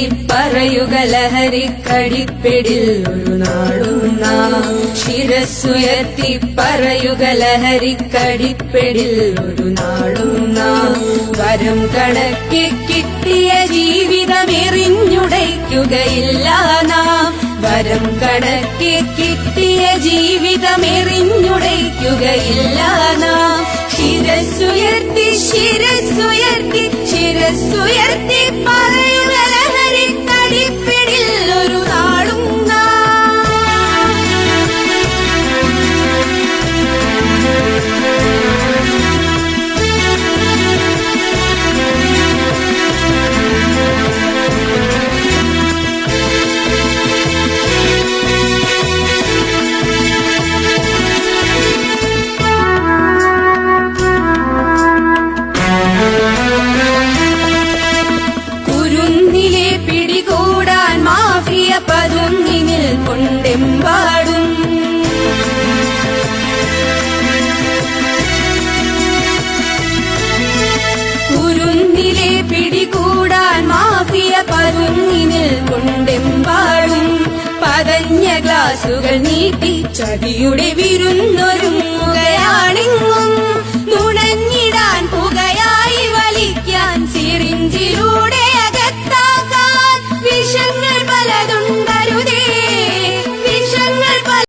പറയുക ലഹരിക്കടിപ്പിടിൽ ഒരു നാളും നാം. ശിരസ്സുയർത്തി പറയുക ലഹരിക്കടിപ്പിടിൽ ഒരു നാളും നാം. വരം കണക്കെ കിട്ടിയ ജീവിതമെറിഞ്ഞുടയ്ക്കുകയില്ല നാം. വരം കണക്കെ കിട്ടിയ ജീവിതമെറിഞ്ഞുടയ്ക്കുകയില്ല നാം. ശിരസ്സുയർത്തി ശിരസ്സുയർത്തി ശിരസ്സുയർത്തി പറയുക ലഹരിക്കടിപ്പിടിൽ ഒരു നാളും പതുങ്ങിനിൽ കൊണ്ടെമ്പാടും. കുരുന്നിലെ പിടികൂടാൻ മാഫിയ പതുങ്ങിനിൽ കൊണ്ടെമ്പാടും. പതഞ്ഞ ഗ്ലാസുകൾ നീട്ടി ചതിയുടെ വിരുന്നൊരുങ്ങുകയാണെങ്ങും.